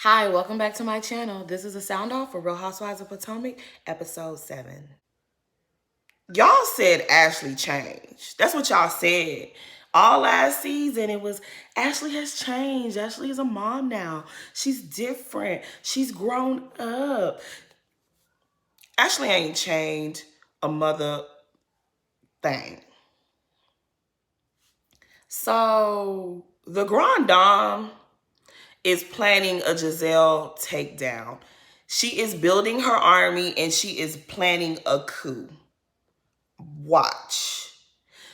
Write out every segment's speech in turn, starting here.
Hi, welcome back to my channel. This is a sound off for Real Housewives of Potomac, episode 7. Y'all said Ashley changed. That's what y'all said. All last season, it was Ashley has changed. Ashley is a mom now. She's different. She's grown up. Ashley ain't changed a mother thing. So, the Grand Dame is planning a Giselle takedown. She is building her army and she is planning a coup. Watch.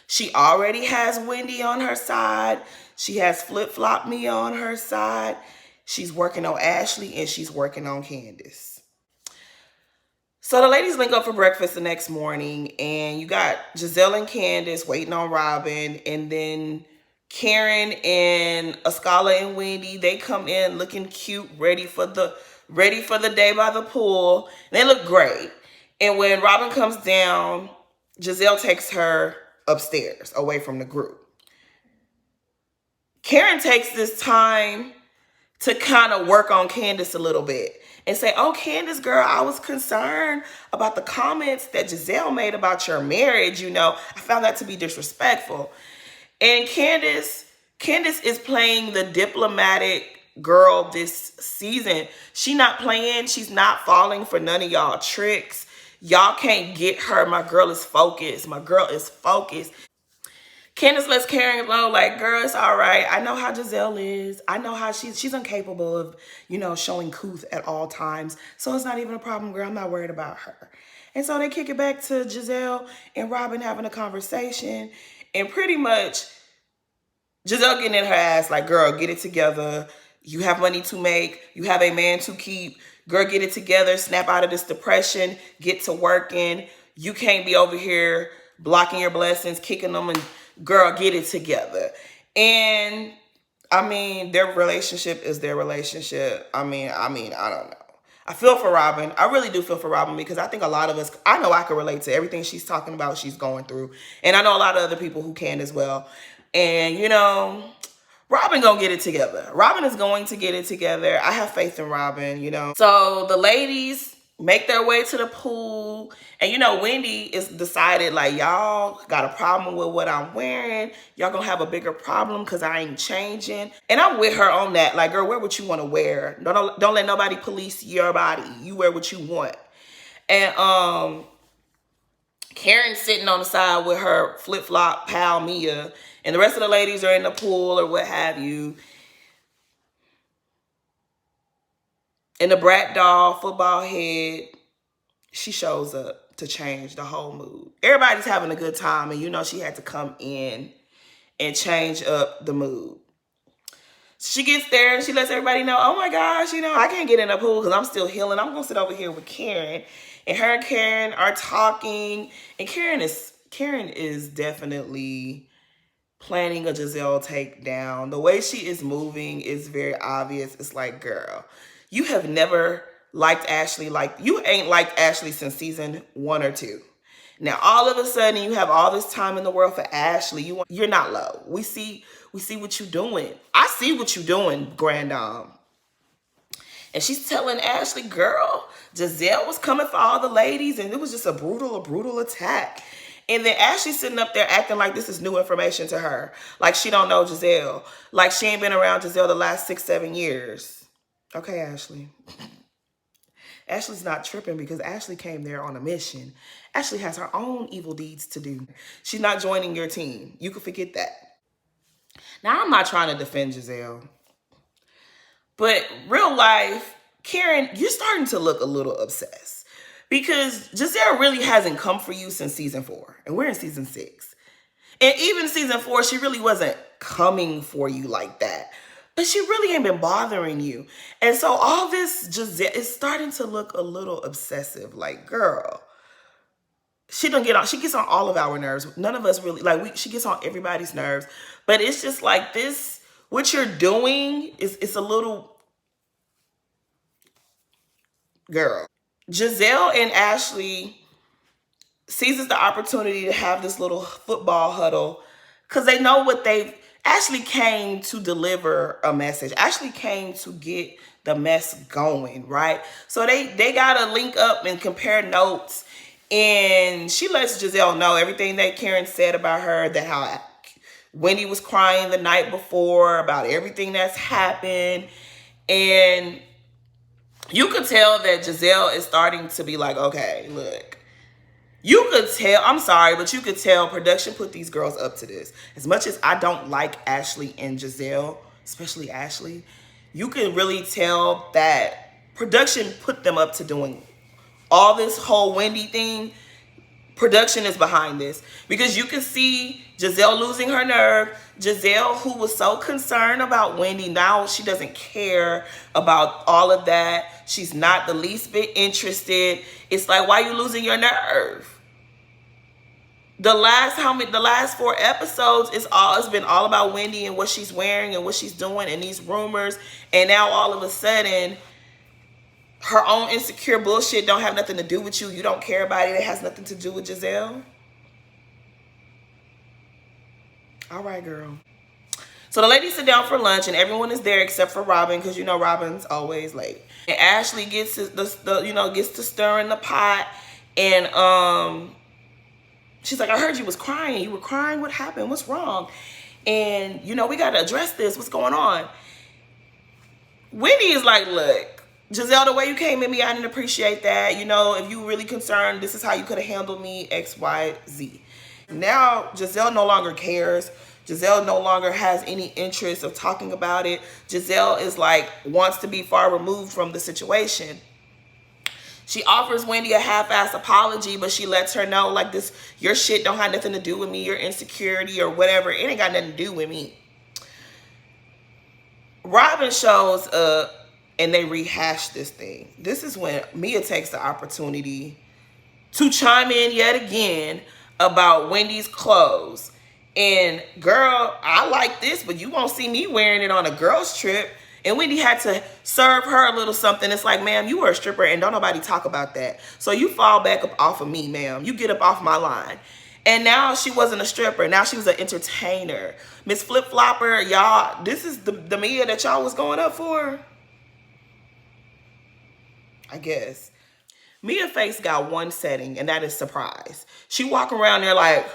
She already has Wendy on her side. She has Flip-Flop Me on her side. She's working on Ashley and she's working on Candace. So the ladies link up for breakfast the next morning and you got Giselle and Candace waiting on Robin, and then Karen and Ascala and Wendy, they come in looking cute, ready for the day by the pool. They look great. And when Robin comes down, Giselle takes her upstairs away from the group. Karen takes this time to kind of work on Candace a little bit and say, oh, Candace, girl, I was concerned about the comments that Giselle made about your marriage. You know, I found that to be disrespectful. And Candace is playing the diplomatic girl this season. She not playing. She's not falling for none of y'all tricks. Y'all can't get her. My girl is focused. My girl is focused. Candace lets Karen know, like, girl, it's all right. I know how Giselle is. I know how she's incapable of, showing couth at all times. So it's not even a problem, girl. I'm not worried about her. And so they kick it back to Giselle and Robin having a conversation. And pretty much Giselle getting in her ass like, girl, get it together. You have money to make. You have a man to keep. Girl, get it together. Snap out of this depression. Get to working. You can't be over here blocking your blessings, kicking them, and girl, get it together. And I mean, their relationship is their relationship. I mean, I don't know. I feel for Robin. I really do feel for Robin because I think a lot of us, I know I can relate to everything she's talking about, she's going through. And I know a lot of other people who can as well. And, Robin gonna get it together. Robin is going to get it together. I have faith in Robin. So the ladies make their way to the pool. And, Wendy is decided, like, y'all got a problem with what I'm wearing. Y'all gonna have a bigger problem because I ain't changing. And I'm with her on that. Like, girl, wear what you want to wear. Don't let nobody police your body. You wear what you want. And Karen's sitting on the side with her flip-flop pal Mia. And the rest of the ladies are in the pool or what have you. And the brat doll, football head, she shows up to change the whole mood. Everybody's having a good time, and she had to come in and change up the mood. She gets there and she lets everybody know, oh my gosh, I can't get in the pool because I'm still healing. I'm going to sit over here with Karen. And her and Karen are talking. And Karen is definitely planning a Giselle takedown. The way she is moving is very obvious. It's like, girl, you have never liked Ashley. You ain't liked Ashley since season 1 or 2. Now, all of a sudden, you have all this time in the world for Ashley. You're not low. We see what you're doing. I see what you're doing, Grand Dame. And she's telling Ashley, girl, Giselle was coming for all the ladies, and it was just a brutal attack. And then Ashley's sitting up there acting like this is new information to her. Like she don't know Giselle. Like she ain't been around Giselle the last 6-7 years. Okay, Ashley. Ashley's not tripping because Ashley came there on a mission. Ashley has her own evil deeds to do. She's not joining your team. You can forget that. Now, I'm not trying to defend Giselle. But real life, Karen, you're starting to look a little obsessed. Because Giselle really hasn't come for you since season 4. And we're in season 6. And even season 4, she really wasn't coming for you like that. But she really ain't been bothering you. And so all this Giselle is starting to look a little obsessive. Like, girl, she gets on all of our nerves. None of us really, she gets on everybody's nerves. But it's just like this, what you're doing it's a little, girl. Giselle and Ashley seizes the opportunity to have this little football huddle because they know what Ashley came to deliver a message. Ashley came to get the mess going, right? So they gotta link up and compare notes. And she lets Giselle know everything that Karen said about her, that how Wendy was crying the night before, about everything that's happened. And you could tell that Giselle is starting to be like, okay, look. You could tell, I'm sorry, but you could tell production put these girls up to this. As much as I don't like Ashley and Giselle, especially Ashley, you can really tell that production put them up to doing all this whole Wendy thing. Production is behind this because you can see Giselle losing her nerve. Giselle, who was so concerned about Wendy, now she doesn't care about all of that. She's not the least bit interested. It's like, why are you losing your nerve? The last 4 episodes it's been all about Wendy and what she's wearing and what she's doing and these rumors. And now all of a sudden, her own insecure bullshit don't have nothing to do with you. You don't care about it. It has nothing to do with Giselle. All right, girl. So the ladies sit down for lunch and everyone is there except for Robin, because you know Robin's always late. And Ashley gets to stirring the pot, and she's like, I heard you was crying. You were crying. What happened? What's wrong? And we got to address this. What's going on? Wendy is like, look, Giselle, the way you came at me, I didn't appreciate that. If you were really concerned, this is how you could have handled me, X, Y, Z. Now, Giselle no longer cares. Giselle no longer has any interest of talking about it. Giselle is like, wants to be far removed from the situation. She offers Wendy a half-ass apology, but she lets her know, like, this, your shit don't have nothing to do with me, your insecurity or whatever. It ain't got nothing to do with me. Robin shows up and they rehash this thing. This is when Mia takes the opportunity to chime in yet again about Wendy's clothes. And girl, I like this, but you won't see me wearing it on a girls trip. And Wendy had to serve her a little something. It's like, ma'am, you were a stripper and don't nobody talk about that. So you fall back up off of me, ma'am. You get up off my line. And now she wasn't a stripper. Now she was an entertainer. Miss Flip Flopper, y'all, this is the Mia that y'all was going up for? I guess. Mia face got one setting, and that is surprise. She walk around there like,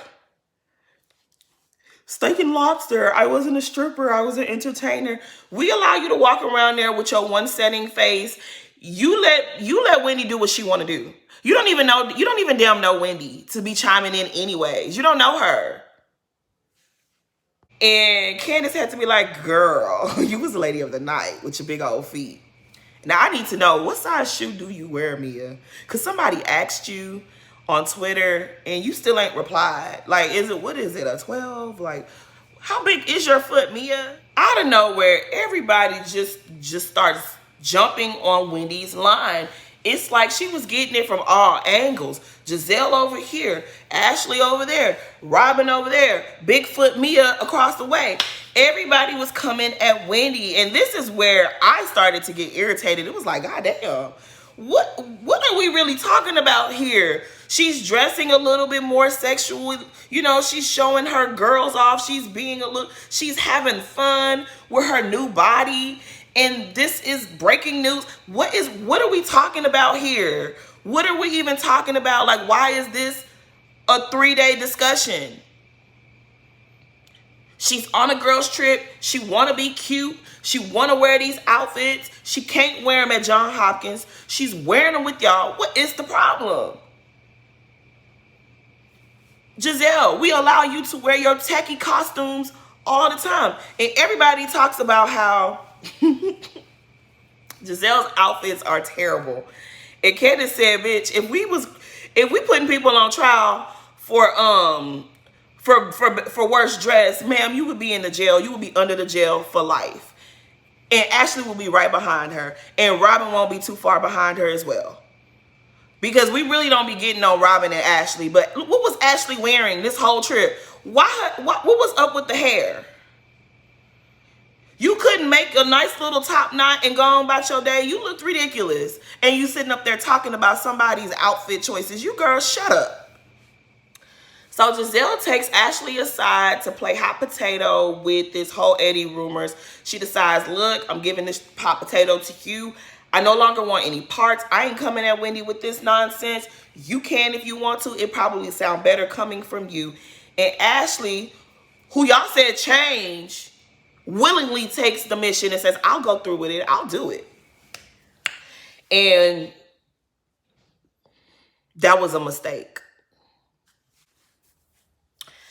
steak and lobster, I wasn't a stripper, I was an entertainer. We allow you to walk around there with your one setting face. You let Wendy do what she want to do. You don't even damn know Wendy to be chiming in anyways. You don't know her. And Candace had to be like, girl, you was the lady of the night with your big old feet. Now I need to know, what size shoe do you wear, Mia? Because somebody asked you on Twitter and you still ain't replied. Like, what is it, a 12? Like, how big is your foot, Mia? Out of nowhere, everybody just starts jumping on Wendy's line. It's like she was getting it from all angles. Giselle over here, Ashley over there, Robin over there, Bigfoot Mia across the way. Everybody was coming at Wendy, and this is where I started to get irritated. It was like, God damn, what are we really talking about here? She's dressing a little bit more sexual. She's showing her girls off. She's having fun with her new body. And this is breaking news. What are we talking about here? What are we even talking about? Like, why is this a 3-day discussion? She's on a girls trip. She want to be cute. She want to wear these outfits. She can't wear them at John Hopkins. She's wearing them with y'all. What is the problem? Giselle, we allow you to wear your techie costumes all the time. And everybody talks about how Giselle's outfits are terrible. And Candace said, bitch, if we putting people on trial for worse dress, ma'am, you would be in the jail. You would be under the jail for life. And Ashley will be right behind her. And Robin won't be too far behind her as well. Because we really don't be getting on Robin and Ashley. But what was Ashley wearing this whole trip? What was up with the hair? You couldn't make a nice little top knot and go on about your day. You looked ridiculous. And you sitting up there talking about somebody's outfit choices. You girls, shut up. So Giselle takes Ashley aside to play hot potato with this whole Eddie rumors. She decides, look, I'm giving this hot potato to you. I no longer want any parts. I ain't coming at Wendy with this nonsense. You can if you want to. It probably sound better coming from you. And Ashley, who y'all said change, willingly takes the mission and says, I'll go through with it. I'll do it. And that was a mistake.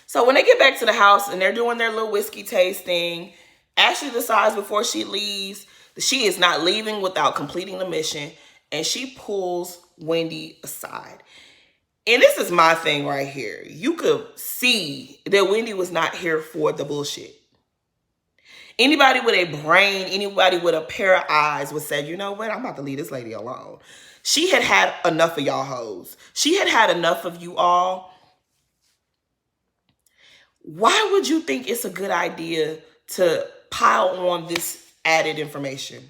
So when they get back to the house and they're doing their little whiskey tasting, Ashley decides before she leaves that she is not leaving without completing the mission. And she pulls Wendy aside. And this is my thing right here. You could see that Wendy was not here for the bullshit. Anybody with a brain, anybody with a pair of eyes would say, you know what, I'm about to leave this lady alone. She had had enough of y'all hoes. She had had enough of you all. Why would you think it's a good idea to pile on this added information?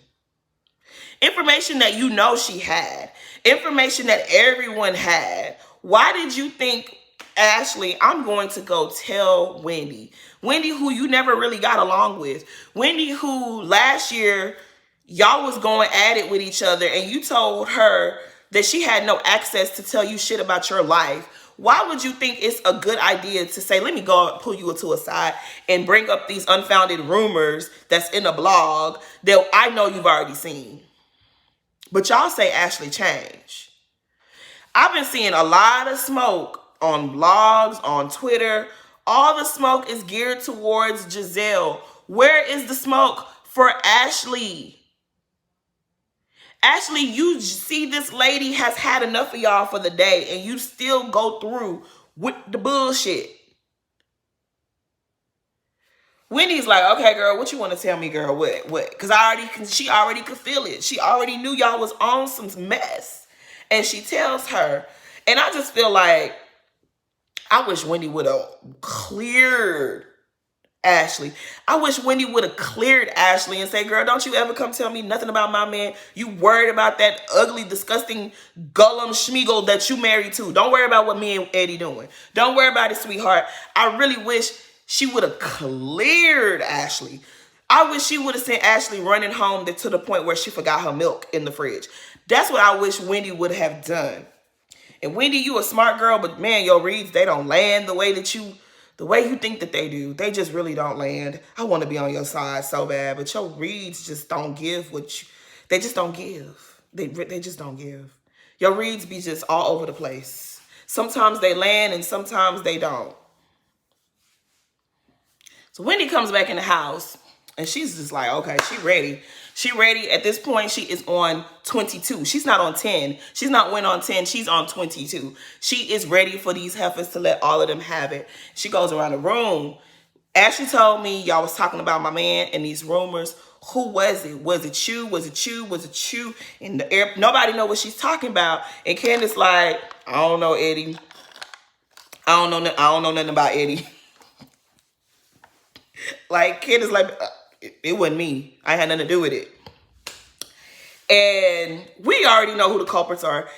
Information that you know she had. Information that everyone had. Why did you think, Ashley, I'm going to go tell Wendy? Wendy, who you never really got along with. Wendy, who last year y'all was going at it with each other and you told her that she had no access to tell you shit about your life. Why would you think it's a good idea to say, let me go pull you to a side and bring up these unfounded rumors that's in a blog that I know you've already seen? But y'all say Ashley changed. I've been seeing a lot of smoke on blogs, on Twitter. All the smoke is geared towards Giselle. Where is the smoke for Ashley? Ashley, you see this lady has had enough of y'all for the day and you still go through with the bullshit. Wendy's like, okay, girl, what you want to tell me, girl? What? Because she already could feel it. She already knew y'all was on some mess. And she tells her, and I just feel like, I wish Wendy would have cleared Ashley. I wish Wendy would have cleared Ashley and say, girl, don't you ever come tell me nothing about my man. You worried about that ugly, disgusting Gollum Schmeagle that you married to. Don't worry about what me and Eddie doing. Don't worry about it, sweetheart. I really wish she would have cleared Ashley. I wish she would have sent Ashley running home to the point where she forgot her milk in the fridge. That's what I wish Wendy would have done. And Wendy, you a smart girl, but man, your reads, they don't land the way you think that they do. They just really don't land. I want to be on your side so bad, but your reads just don't give they just don't give. They just don't give. Your reads be just all over the place. Sometimes they land and sometimes they don't. So Wendy comes back in the house and she's just like, okay, she ready. She ready. At this point, she is on 22. She's not on 10. She's not went on 10. She's on 22. She is ready for these heifers to let all of them have it. She goes around the room. Ashley told me y'all was talking about my man and these rumors. Who was it? Was it you? Was it you? Was it you? And the air, nobody know what she's talking about. And Candace like, I don't know, Eddie. I don't know nothing about Eddie. Like, Candace like, it wasn't me. I had nothing to do with it. And we already know who the culprits are.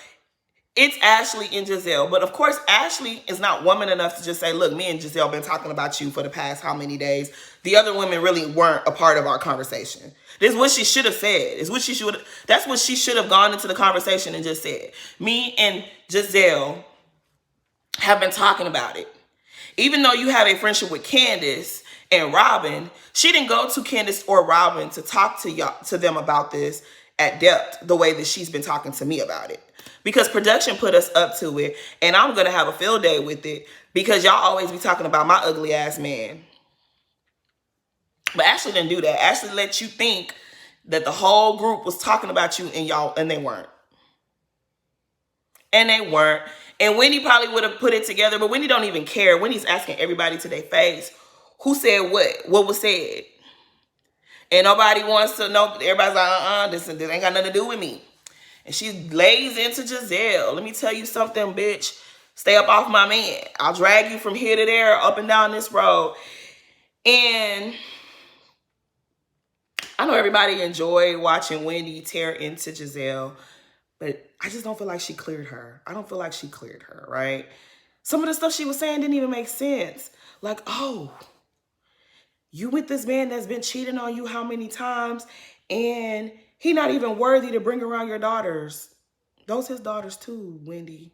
It's Ashley and Giselle. But of course, Ashley is not woman enough to just say, look, me and Giselle been talking about you for the past how many days. The other women really weren't a part of our conversation. This is what she should have said. That's what she should have gone into the conversation and just said. Me and Giselle have been talking about it. Even though you have a friendship with Candace and Robin, she didn't go to Candace or Robin to talk to them about this at depth the way that she's been talking to me about it. Because production put us up to it, and I'm going to have a field day with it because y'all always be talking about my ugly ass man. But Ashley didn't do that. Ashley let you think that the whole group was talking about you and they weren't. And they weren't. And Wendy probably would have put it together, but Wendy don't even care. Wendy's asking everybody to their face, who said what was said. And nobody wants to know. Everybody's like, this ain't got nothing to do with me. And she lays into Giselle. Let me tell you something, bitch. Stay up off my man. I'll drag you from here to there, up and down this road. And I know everybody enjoyed watching Wendy tear into Giselle, but I just don't feel like she cleared her. I don't feel like she cleared her, right? Some of the stuff she was saying didn't even make sense. Like, oh, you with this man that's been cheating on you how many times, and he not even worthy to bring around your daughters. Those his daughters too, Wendy.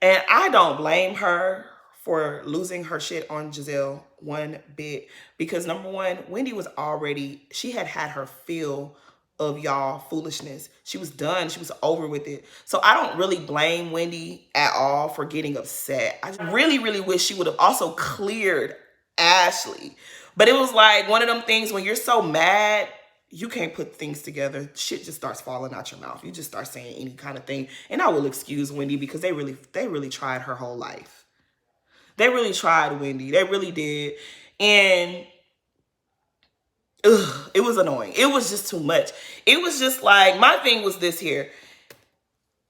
And I don't blame her for losing her shit on Giselle one bit. Because number one, Wendy was already, she had her fill of y'all foolishness. She was done. She was over with it. So I don't really blame Wendy at all for getting upset. I really, really wish she would have also cleared Ashley. But it was like one of them things when you're so mad, you can't put things together. Shit just starts falling out your mouth. You just start saying any kind of thing. And I will excuse Wendy because they really tried her whole life. They really tried Wendy. They really did. And it was annoying. It was just too much. It was just like, my thing was this here.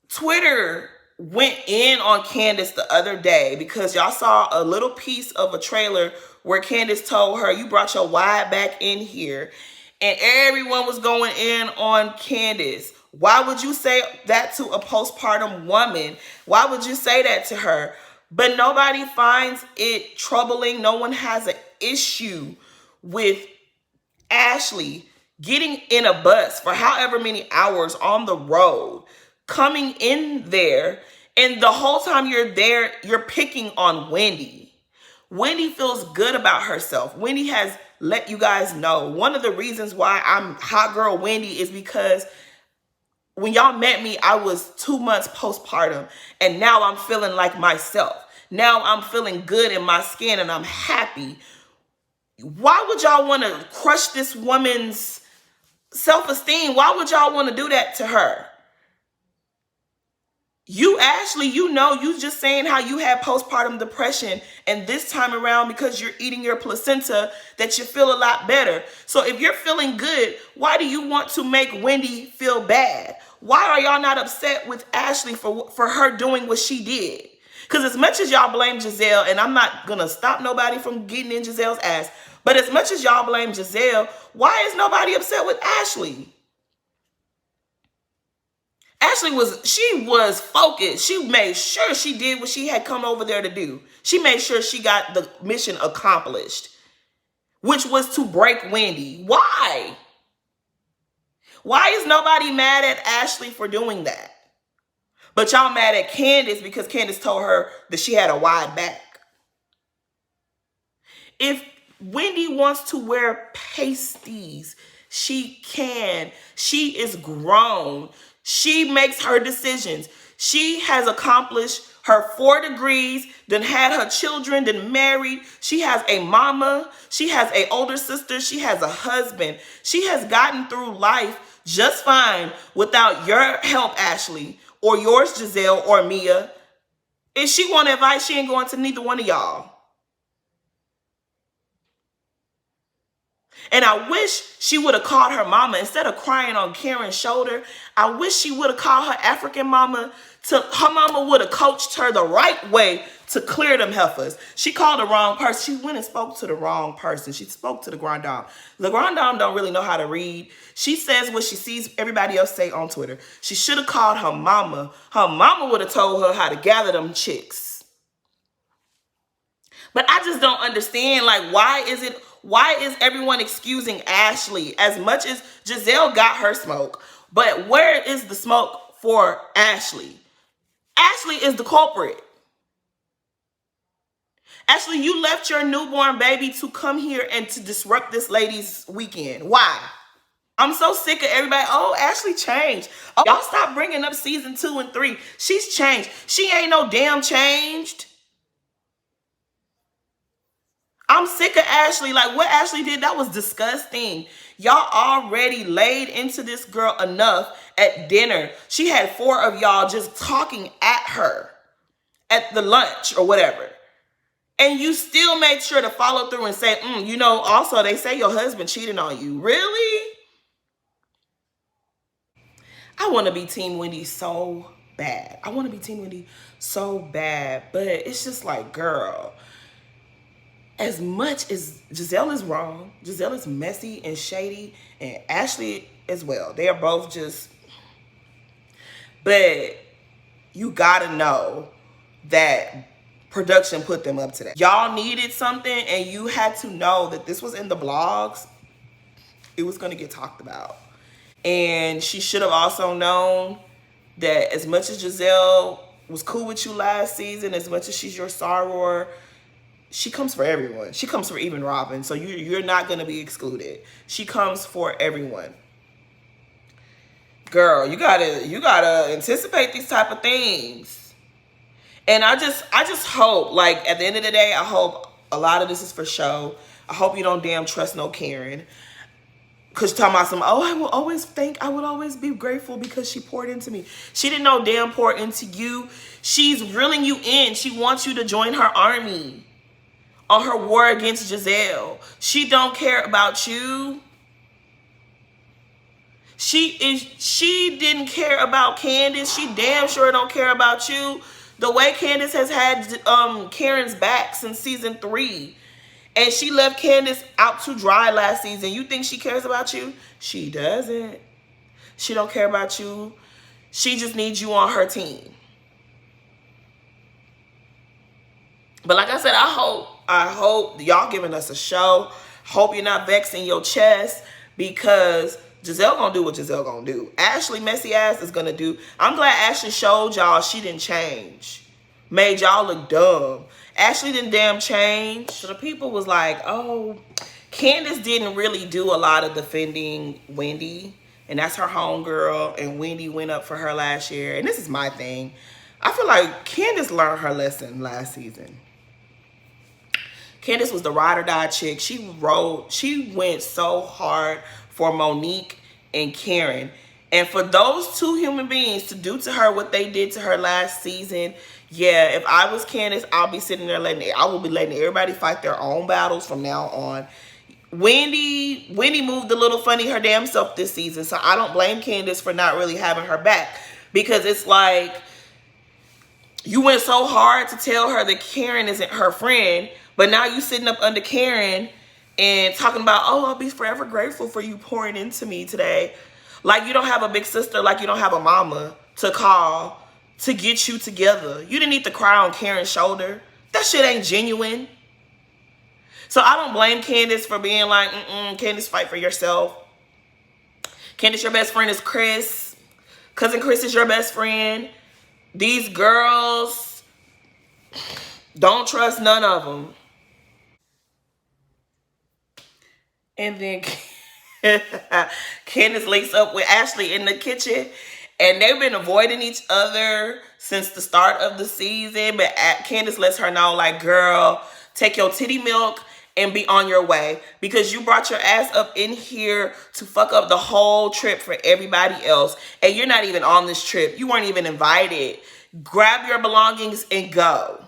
Twitter went in on Candace the other day because y'all saw a little piece of a trailer where Candace told her, you brought your wide back in here. And everyone was going in on Candace. Why would you say that to a postpartum woman? Why would you say that to her? But nobody finds it troubling. No one has an issue with Ashley getting in a bus for however many hours on the road, coming in there, and the whole time you're there, you're picking on Wendy. Wendy feels good about herself. Wendy has let you guys know. One of the reasons why I'm hot girl Wendy is because when y'all met me, I was 2 months postpartum, and now I'm feeling like myself. Now I'm feeling good in my skin, and I'm happy. Why would y'all want to crush this woman's self-esteem? Why would y'all want to do that to her? You, Ashley, you just saying how you had postpartum depression, and this time around, because you're eating your placenta, that you feel a lot better. So if you're feeling good, why do you want to make Wendy feel bad? Why are y'all not upset with Ashley for her doing what she did? Because as much as y'all blame Giselle, and I'm not going to stop nobody from getting in Giselle's ass, but as much as y'all blame Giselle, why is nobody upset with Ashley? Ashley was focused. She made sure she did what she had come over there to do. She made sure she got the mission accomplished, which was to break Wendy. Why? Why is nobody mad at Ashley for doing that? But y'all mad at Candace because Candace told her that she had a wide back. If Wendy wants to wear pasties, she can. She is grown. She makes her decisions. She has accomplished her 4 degrees, then had her children, then married. She has a mama. She has an older sister. She has a husband. She has gotten through life just fine without your help, Ashley, or yours, Giselle, or Mia. If she want advice, she ain't going to neither one of y'all. And I wish she would have called her mama instead of crying on Karen's shoulder. I wish she would have called her African mama. Her mama would have coached her the right way to clear them heifers. She called the wrong person. She went and spoke to the wrong person. She spoke to the grand dame. The grand dame don't really know how to read. She says what she sees everybody else say on Twitter. She should have called her mama. Her mama would have told her how to gather them chicks. But I just don't understand, like, why is everyone excusing Ashley? As much as Giselle got her smoke, but where is the smoke for Ashley? Ashley is the culprit. Ashley, you left your newborn baby to come here and to disrupt this lady's weekend. Why? I'm so sick of everybody. Oh, Ashley changed. Oh, y'all stop bringing up season 2 and 3. She's changed. She ain't no damn changed. I'm sick of Ashley. Like, what Ashley did, that was disgusting. Y'all already laid into this girl enough at dinner. She had 4 of y'all just talking at her at the lunch or whatever. And you still made sure to follow through and say, also they say your husband cheated on you. Really? I want to be Team Wendy so bad. I want to be Team Wendy so bad. But it's just like, girl, as much as Giselle is wrong, Giselle is messy and shady, and Ashley as well. They are both just, but you gotta know that production put them up to that. Y'all needed something and you had to know that this was in the blogs. It was gonna get talked about. And she should have also known that as much as Giselle was cool with you last season, as much as she's your soror, she comes for everyone. She comes for even Robin. So you're not going to be excluded. She comes for everyone. Girl, you gotta anticipate these type of things. And I just hope, like, at the end of the day, I hope a lot of this is for show. I hope you don't damn trust no Karen. Because you're talking about some, oh, I would always be grateful because she poured into me. She didn't know damn pour into you. She's reeling you in. She wants you to join her army on her war against Giselle. She don't care about you. She didn't care about Candace. She damn sure don't care about you. The way Candace has had Karen's back since season 3. And she left Candace out to dry last season. You think she cares about you? She doesn't. She don't care about you. She just needs you on her team. But like I said, I hope y'all giving us a show. Hope you're not vexing your chest, because Giselle gonna do what Giselle gonna do. Ashley messy ass is gonna do. I'm glad Ashley showed y'all she didn't change. Made y'all look dumb. Ashley didn't damn change. So the people was like, oh, Candace didn't really do a lot of defending Wendy. And that's her homegirl. And Wendy went up for her last year. And this is my thing. I feel like Candace learned her lesson last season. Candace was the ride or die chick. She went so hard for Monique and Karen. And for those two human beings to do to her what they did to her last season, yeah, if I was Candace, I'll be sitting there I will be letting everybody fight their own battles from now on. Wendy moved a little funny her damn self this season, so I don't blame Candace for not really having her back, because it's like you went so hard to tell her that Karen isn't her friend, but now you sitting up under Karen and talking about, oh, I'll be forever grateful for you pouring into me today. Like you don't have a big sister, like you don't have a mama to call to get you together. You didn't need to cry on Karen's shoulder. That shit ain't genuine. So I don't blame Candace for being like, Candace, fight for yourself. Candace, your best friend is Chris. Cousin Chris is your best friend. These girls, don't trust none of them. And then Candace links up with Ashley in the kitchen. And they've been avoiding each other since the start of the season. But Candace lets her know, like, girl, take your titty milk and be on your way. Because you brought your ass up in here to fuck up the whole trip for everybody else. And you're not even on this trip. You weren't even invited. Grab your belongings and go.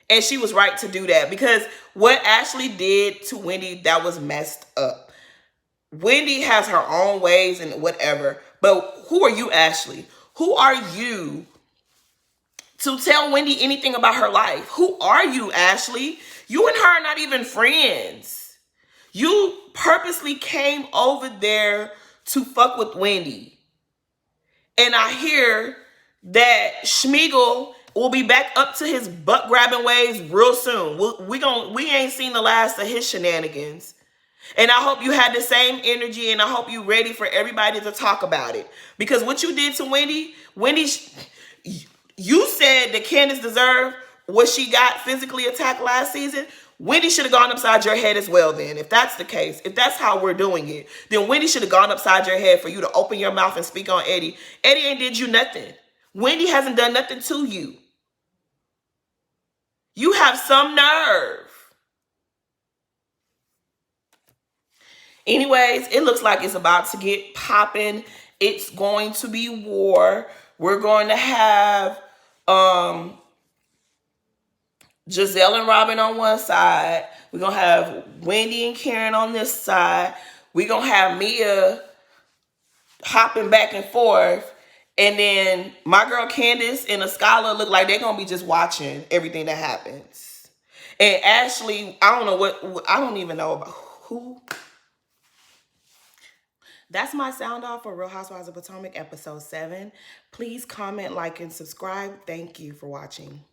And she was right to do that. Because what Ashley did to Wendy, that was messed up. Wendy has her own ways and whatever. But who are you, Ashley? Who are you to tell Wendy anything about her life? Who are you, Ashley? You and her are not even friends. You purposely came over there to fuck with Wendy. And I hear that Schmeagle will be back up to his butt-grabbing ways real soon. We ain't seen the last of his shenanigans. And I hope you had the same energy, and I hope you ready for everybody to talk about it. Because what you did to Wendy, you said that Candace deserved what she got physically attacked last season. Wendy should have gone upside your head as well then. If that's the case, if that's how we're doing it, then Wendy should have gone upside your head for you to open your mouth and speak on Eddie. Eddie ain't did you nothing. Wendy hasn't done nothing to you. You have some nerve. Anyways, it looks like it's about to get popping. It's going to be war. We're going to have Giselle and Robin on one side. We're going to have Wendy and Karen on this side. We're going to have Mia hopping back and forth. And then my girl Candace and Askala look like they're going to be just watching everything that happens. And Ashley, I don't even know about who. That's my sound off for Real Housewives of Potomac episode 7. Please comment, like, and subscribe. Thank you for watching.